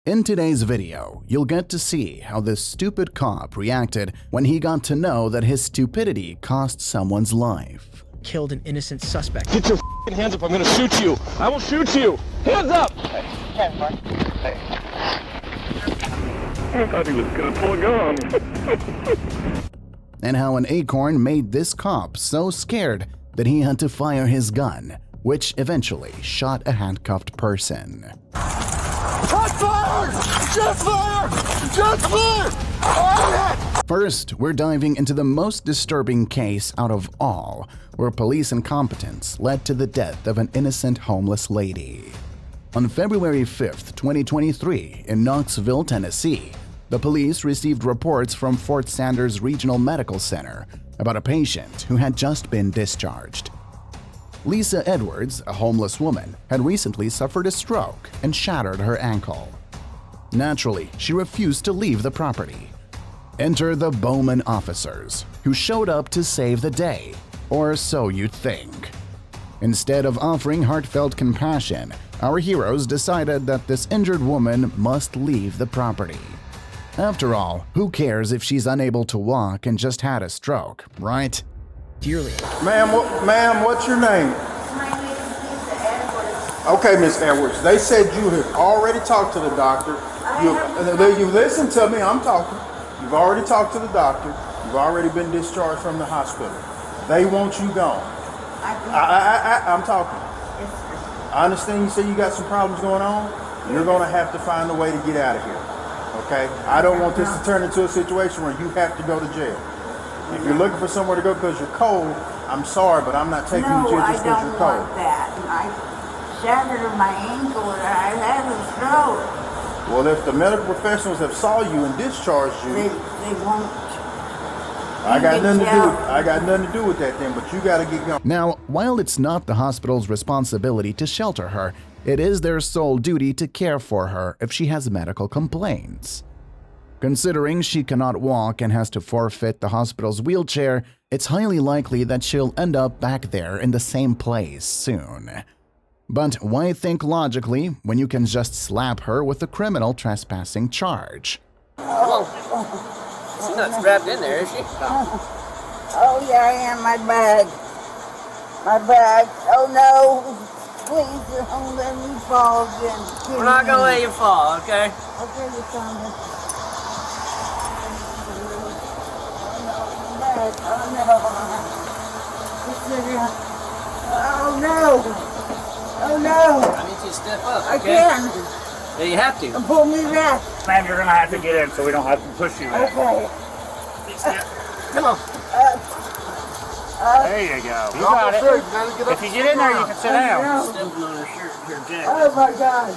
In today's video, you'll get to see how this stupid cop reacted when he got to know that his stupidity cost someone's life. Killed an innocent suspect. Get your hands up, I'm gonna shoot you. I will shoot you. Hands up! I thought he was gonna pull a gun. And how an acorn made this cop so scared that he had to fire his gun, which eventually shot a handcuffed person. Hot fire! Just fire! Just fire! First, we're diving into the most disturbing case out of all, where police incompetence led to the death of an innocent homeless lady. On February 5th, 2023, in Knoxville, Tennessee, the police received reports from Fort Sanders Regional Medical Center about a patient who had just been discharged. Lisa Edwards, a homeless woman, had recently suffered a stroke and shattered her ankle. Naturally, she refused to leave the property. Enter the Bowman officers, who showed up to save the day, or so you'd think. Instead of offering heartfelt compassion, our heroes decided that this injured woman must leave the property. After all, who cares if she's unable to walk and just had a stroke, right? Dearly. Ma'am, what's your name? My name is Lisa Edwards. Okay, Miss Edwards. They said you had already talked to the doctor. You listen to me. I'm talking. You've already talked to the doctor. You've already been discharged from the hospital. They want you gone. I'm talking. Yes, sir. I understand you say you got some problems going on. You're going to have to find a way to get out of here. Okay? I don't want this to turn into a situation where you have to go to jail. If you're looking for somewhere to go because you're cold, I'm sorry, but I'm not taking you to jail just because you're cold. No, I don't want that. I shattered my ankle and I had a stroke. Well, if the medical professionals have saw you and discharged you, They won't. I got nothing to do with that then, but you got to get going. Now, while it's not the hospital's responsibility to shelter her, it is their sole duty to care for her if she has medical complaints. Considering she cannot walk and has to forfeit the hospital's wheelchair, it's highly likely that she'll end up back there in the same place soon. But why think logically when you can just slap her with a criminal trespassing charge? She's not strapped in there, is she? Oh, yeah, I am. My bag. My bag. Oh, no. Please don't let me fall again. We're not gonna let you fall, okay? Okay, you found it. Oh no! Oh no! I need you to step up, I okay? can't! Yeah, you have to. Pull me back! Ma'am, you're gonna have to get in so we don't have to push you back. Okay. Come on. There you go. You got it. If you get in there, you can sit down. Stepping on her shirt and her jacket. Oh my God!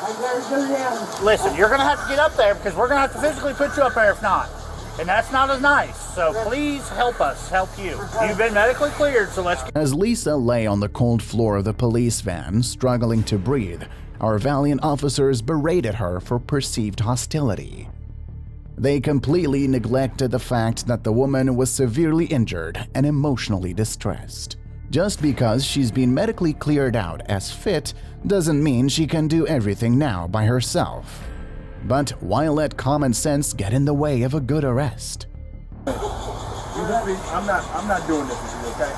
I gotta go down. Listen, you're gonna have to get up there because we're gonna have to physically put you up there if not. And that's not as nice. So please help us help you. You've been medically cleared, so let's get. As Lisa lay on the cold floor of the police van, struggling to breathe, our valiant officers berated her for perceived hostility. They completely neglected the fact that the woman was severely injured and emotionally distressed. Just because she's been medically cleared out as fit doesn't mean she can do everything now by herself. But why let common sense get in the way of a good arrest? I'm not doing this with you, okay?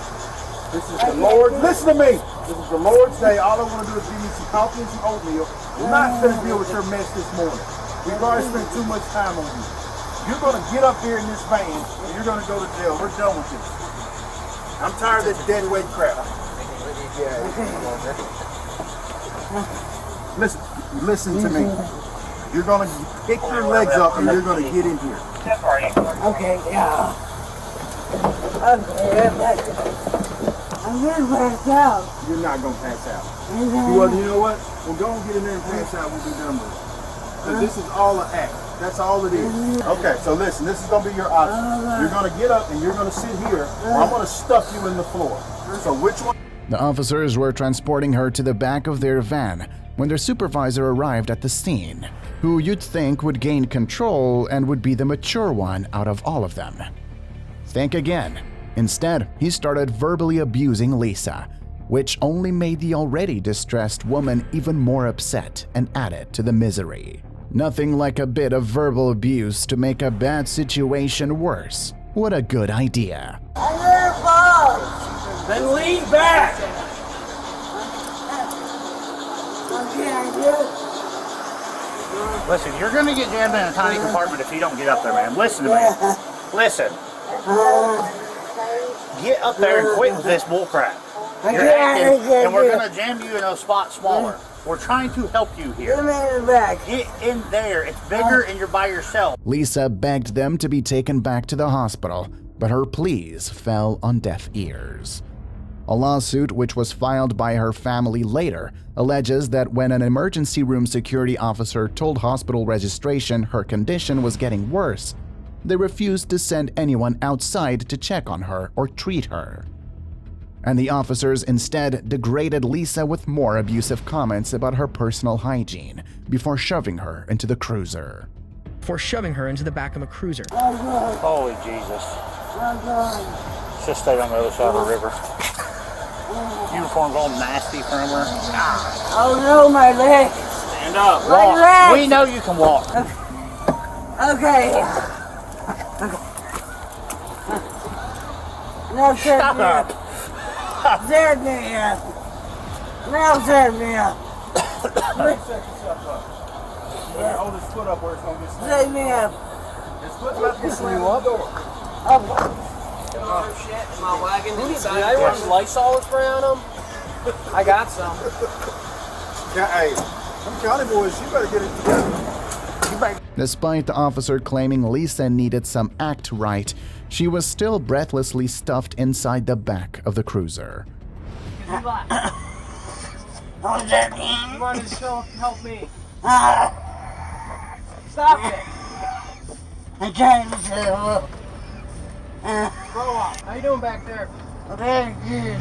This is the Lord. Listen to me. This is the Lord's day. All I want to do is give you some coffee and some oatmeal. We're not going to deal with your mess this morning. We've already spent too much time on you. You're going to get up here in this van and you're going to go to jail. We're done with this. I'm tired of this dead weight crap. Listen to me. You're going to pick your legs up and you're going to get in here. Okay, yeah. Okay, I'm gonna pass out. You're not going to pass out. Well, you know what? We'll go and get in there and pass out. We'll be done with it. Because this is all an act. That's all it is. Okay, so listen, this is going to be your option. You're going to get up and you're going to sit here, or I'm going to stuff you in the floor. So which one? The officers were transporting her to the back of their van when their supervisor arrived at the scene, who you'd think would gain control and would be the mature one out of all of them. Think again. Instead, he started verbally abusing Lisa, which only made the already distressed woman even more upset and added to the misery. Nothing like a bit of verbal abuse to make a bad situation worse. What a good idea. I'm your boss. Then lean back. Listen, you're gonna get jammed in a tiny compartment if you don't get up there, man. Listen to me. Listen. Get up there and quit with this bullcrap. You're acting, and we're gonna jam you in a spot smaller. We're trying to help you here. Get in there. It's bigger and you're by yourself. Lisa begged them to be taken back to the hospital, but her pleas fell on deaf ears. A lawsuit, which was filed by her family later, alleges that when an emergency room security officer told hospital registration her condition was getting worse, they refused to send anyone outside to check on her or treat her. And the officers instead degraded Lisa with more abusive comments about her personal hygiene before shoving her into the cruiser. Before shoving her into the back of a cruiser. Holy Jesus. Just stayed on the other side of the river. Uniform's all nasty from her. Oh no, my leg. Stand up. My Walk. leg. We know you can walk. Okay. No, Shut up. Set me up. Now set me up. Hold his foot up where it's gonna get snapped. Set me up. His foot's about to get slammed door. Oh shit, my wagon. Did I run Lysol spray on them? I got some. Yeah, hey, them county boys, you better get it together. Despite the officer claiming Lisa needed some act right, she was still breathlessly stuffed inside the back of the cruiser. What's that You mean? wanted to help me. Stop it. I'm trying to say hello. Grow up. How you doing back there? Very good.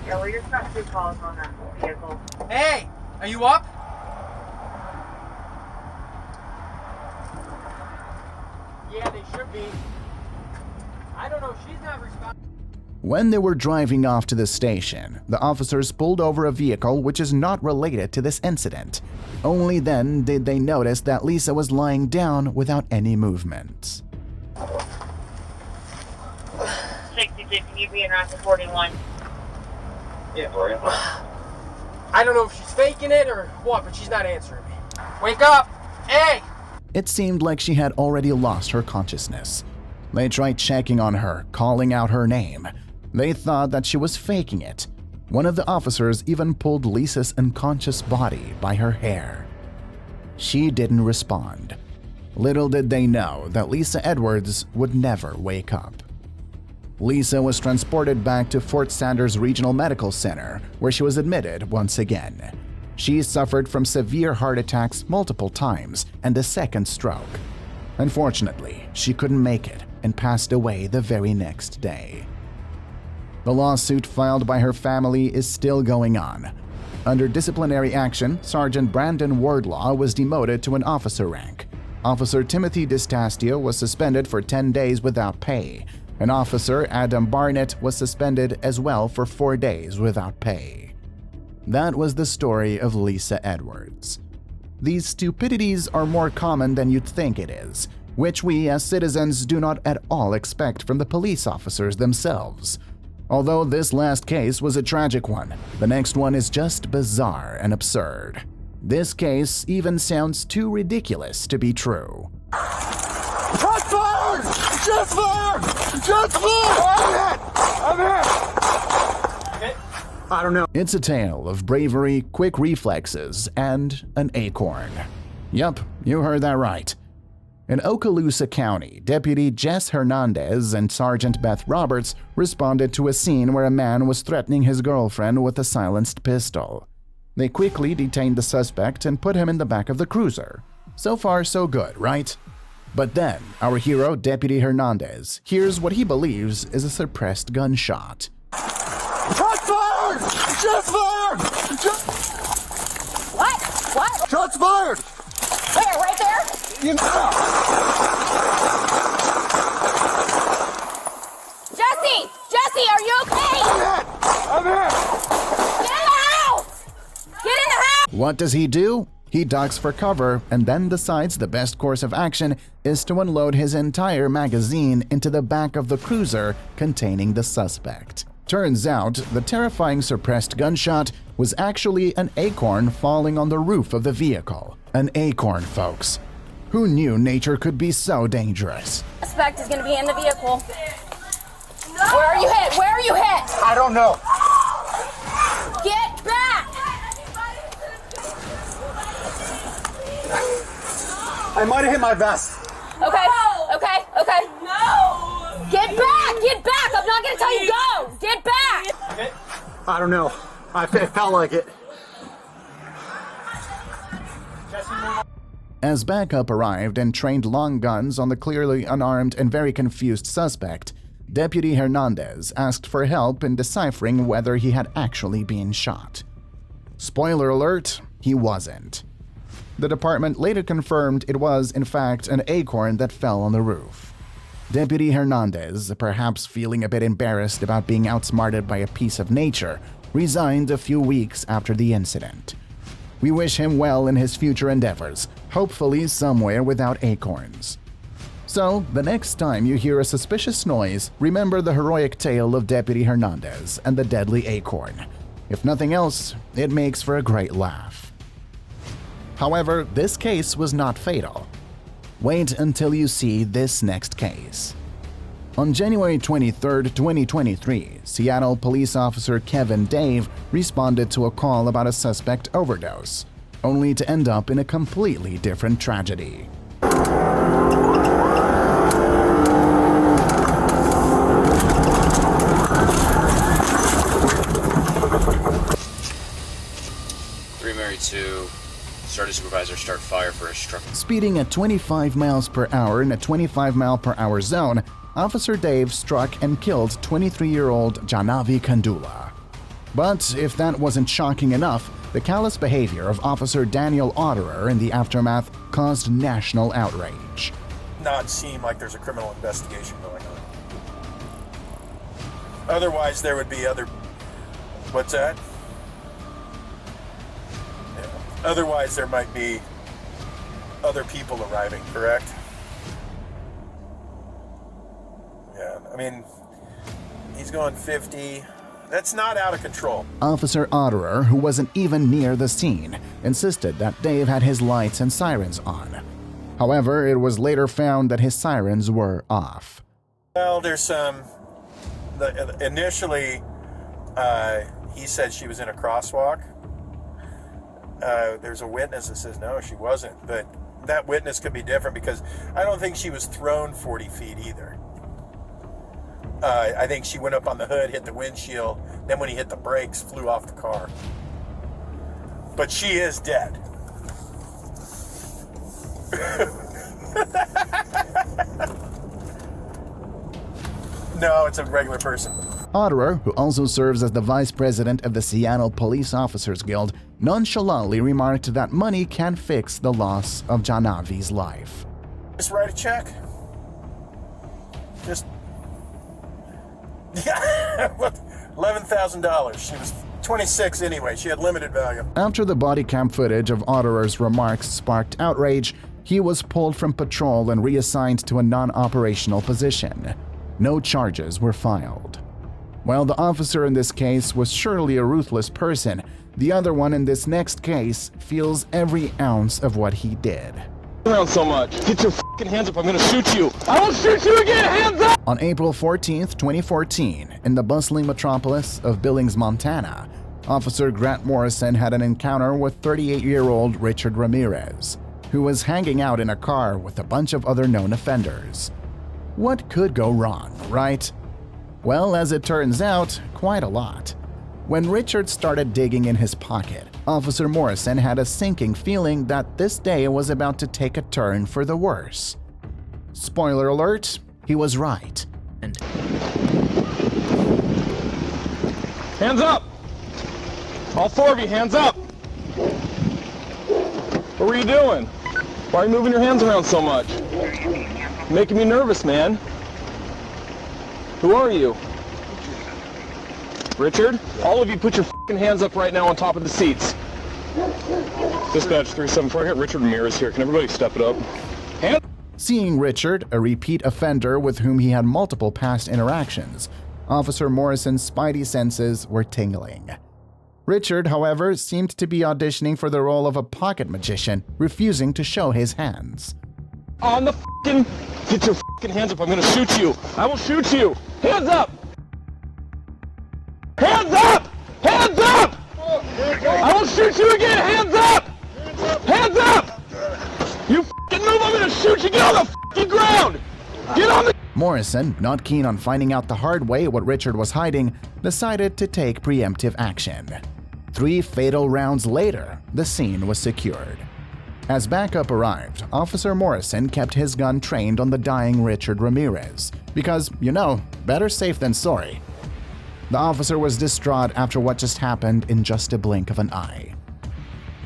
Yeah, well, you're not 2 calls on that vehicle. Hey, are you up? Yeah, they should be. I don't know. She's not responding. When they were driving off to the station, the officers pulled over a vehicle which is not related to this incident. Only then did they notice that Lisa was lying down without any movement. 66, can you be in Route 41? Yeah, Gloria. I don't know if she's faking it or what, but she's not answering me. Wake up! Hey! It seemed like she had already lost her consciousness. They tried checking on her, calling out her name. They thought that she was faking it. One of the officers even pulled Lisa's unconscious body by her hair. She didn't respond. Little did they know that Lisa Edwards would never wake up. Lisa was transported back to Fort Sanders Regional Medical Center, where she was admitted once again. She suffered from severe heart attacks multiple times and a second stroke. Unfortunately, she couldn't make it and passed away the very next day. The lawsuit filed by her family is still going on. Under disciplinary action, Sergeant Brandon Wardlaw was demoted to an officer rank. Officer Timothy Distastia was suspended for 10 days without pay, and Officer Adam Barnett was suspended as well for 4 days without pay. That was the story of Lisa Edwards. These stupidities are more common than you'd think it is, which we as citizens do not at all expect from the police officers themselves. Although this last case was a tragic one, the next one is just bizarre and absurd. This case even sounds too ridiculous to be true. Shots fired! Shots fired! Shots fired! I'm hit! I don't know. It's a tale of bravery, quick reflexes, and an acorn. Yup, you heard that right. In Okaloosa County, Deputy Jess Hernandez and Sergeant Beth Roberts responded to a scene where a man was threatening his girlfriend with a silenced pistol. They quickly detained the suspect and put him in the back of the cruiser. So far, so good, right? But then, our hero, Deputy Hernandez, hears what he believes is a suppressed gunshot. Shots fired! Shots fired! Shots fired! Where? Right there? You know. Jesse, are you okay? I'm here! Get in the house! Get in the house! What does he do? He ducks for cover and then decides the best course of action is to unload his entire magazine into the back of the cruiser containing the suspect. Turns out, the terrifying suppressed gunshot was actually an acorn falling on the roof of the vehicle. An acorn, folks. Who knew nature could be so dangerous? Suspect is going to be in the vehicle. Where are you hit? Where are you hit? I don't know. Get back! I might have hit my vest. Okay. No! Get back! Get back! I'm not going to tell you go! Get back! I don't know. It felt like it. As backup arrived and trained long guns on the clearly unarmed and very confused suspect, Deputy Hernandez asked for help in deciphering whether he had actually been shot. Spoiler alert, he wasn't. The department later confirmed it was, in fact, an acorn that fell on the roof. Deputy Hernandez, perhaps feeling a bit embarrassed about being outsmarted by a piece of nature, resigned a few weeks after the incident. We wish him well in his future endeavors, hopefully somewhere without acorns. So, the next time you hear a suspicious noise, remember the heroic tale of Deputy Hernandez and the deadly acorn. If nothing else, it makes for a great laugh. However, this case was not fatal. Wait until you see this next case. On January 23, 2023, Seattle police officer Kevin Dave responded to a call about a suspect overdose, only to end up in a completely different tragedy. Started supervisor, start fire for a struck. Speeding at 25 miles per hour in a 25-mile-per-hour zone, Officer Dave struck and killed 23-year-old Janavi Kandula. But if that wasn't shocking enough, the callous behavior of Officer Daniel Otterer in the aftermath caused national outrage. Not seem like there's a criminal investigation going on. Otherwise, there would be other... What's that? Otherwise, there might be other people arriving, correct? Yeah, I mean, he's going 50. That's not out of control. Officer Otterer, who wasn't even near the scene, insisted that Dave had his lights and sirens on. However, it was later found that his sirens were off. Well, there's some... Initially, he said she was in a crosswalk. There's a witness that says no, she wasn't, but that witness could be different because I don't think she was thrown 40 feet either. I think she went up on the hood, hit the windshield, then when he hit the brakes, flew off the car. But she is dead. No, it's a regular person. Otterer, who also serves as the vice president of the Seattle Police Officers Guild, nonchalantly remarked that money can't fix the loss of Janavi's life. Just write a check. Just... Yeah, $11,000. She was 26 anyway. She had limited value. After the body cam footage of Otterer's remarks sparked outrage, he was pulled from patrol and reassigned to a non-operational position. No charges were filed. While the officer in this case was surely a ruthless person, the other one in this next case feels every ounce of what he did. Around so much. Get your fucking hands up, I'm gonna shoot you. I will shoot you again, hands up! On April 14, 2014, in the bustling metropolis of Billings, Montana, Officer Grant Morrison had an encounter with 38-year-old Richard Ramirez, who was hanging out in a car with a bunch of other known offenders. What could go wrong, right? Well, as it turns out, quite a lot. When Richard started digging in his pocket, Officer Morrison had a sinking feeling that this day was about to take a turn for the worse. Spoiler alert, he was right. Hands up! All four of you, hands up! What were you doing? Why are you moving your hands around so much? Making me nervous, man. Who are you? Richard? All of you put your f***ing hands up right now on top of the seats. Dispatch 374, I got Richard Ramirez here. Can everybody step it up? Hands. Seeing Richard, a repeat offender with whom he had multiple past interactions, Officer Morrison's spidey senses were tingling. Richard, however, seemed to be auditioning for the role of a pocket magician, refusing to show his hands. On the f***ing... Get your f***ing hands up, I'm gonna shoot you! I will shoot you! Hands up! Hands up! Hands up! I will shoot you again! Hands up! Hands up! You f***ing move, I'm gonna shoot you! Get on the f***ing ground! Get on the... Morrison, not keen on finding out the hard way what Richard was hiding, decided to take preemptive action. 3 fatal rounds later, the scene was secured. As backup arrived, Officer Morrison kept his gun trained on the dying Richard Ramirez, because, you know, better safe than sorry. The officer was distraught after what just happened in just a blink of an eye.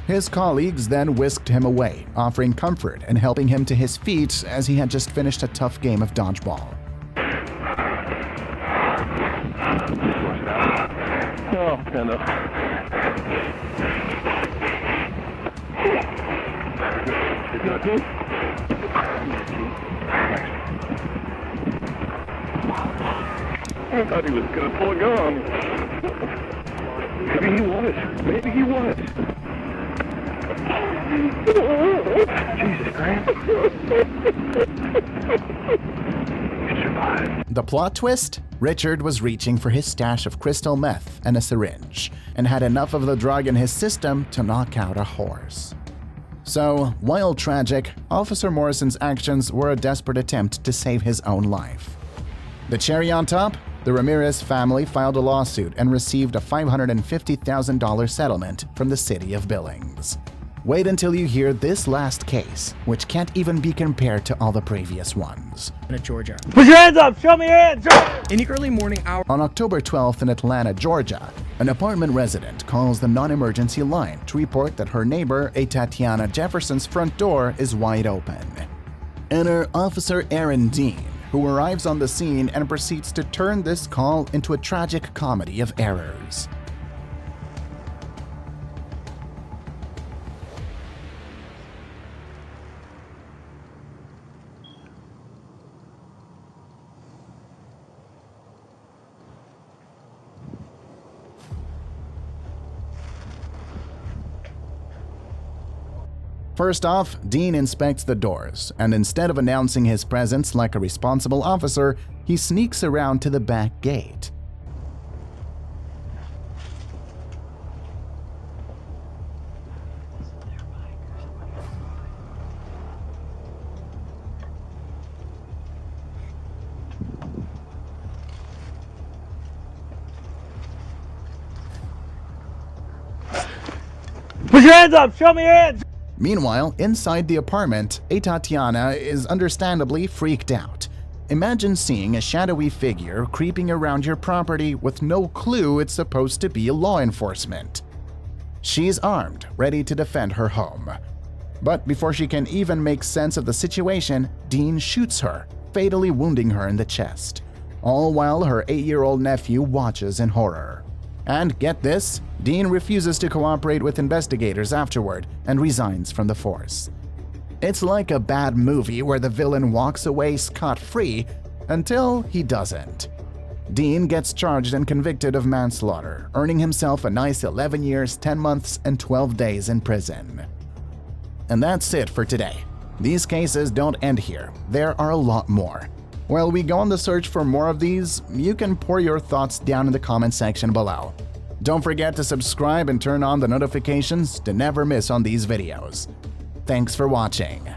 His colleagues then whisked him away, offering comfort and helping him to his feet as he had just finished a tough game of dodgeball. Oh, Panda. I thought he was going to pull a gun. Maybe he was. Maybe he was. Jesus Christ. You survived. The plot twist? Richard was reaching for his stash of crystal meth and a syringe, and had enough of the drug in his system to knock out a horse. So, while tragic, Officer Morrison's actions were a desperate attempt to save his own life. The cherry on top? The Ramirez family filed a lawsuit and received a $550,000 settlement from the city of Billings. Wait until you hear this last case, which can't even be compared to all the previous ones. In Georgia. Put your hands up! Show me your hands! In the early morning hours. On October 12th in Atlanta, Georgia, an apartment resident calls the non-emergency line to report that her neighbor, a Tatiana Jefferson's front door is wide open. Enter Officer Aaron Dean, who arrives on the scene and proceeds to turn this call into a tragic comedy of errors. First off, Dean inspects the doors, and instead of announcing his presence like a responsible officer, he sneaks around to the back gate. Put your hands up! Show me your hands! Meanwhile, inside the apartment, Tatiana is understandably freaked out. Imagine seeing a shadowy figure creeping around your property with no clue it's supposed to be law enforcement. She's armed, ready to defend her home. But before she can even make sense of the situation, Dean shoots her, fatally wounding her in the chest, all while her 8-year-old nephew watches in horror. And get this, Dean refuses to cooperate with investigators afterward and resigns from the force. It's like a bad movie where the villain walks away scot-free until he doesn't. Dean gets charged and convicted of manslaughter, earning himself a nice 11 years, 10 months, and 12 days in prison. And that's it for today. These cases don't end here. There are a lot more. While we go on the search for more of these, you can pour your thoughts down in the comment section below. Don't forget to subscribe and turn on the notifications to never miss on these videos. Thanks for watching.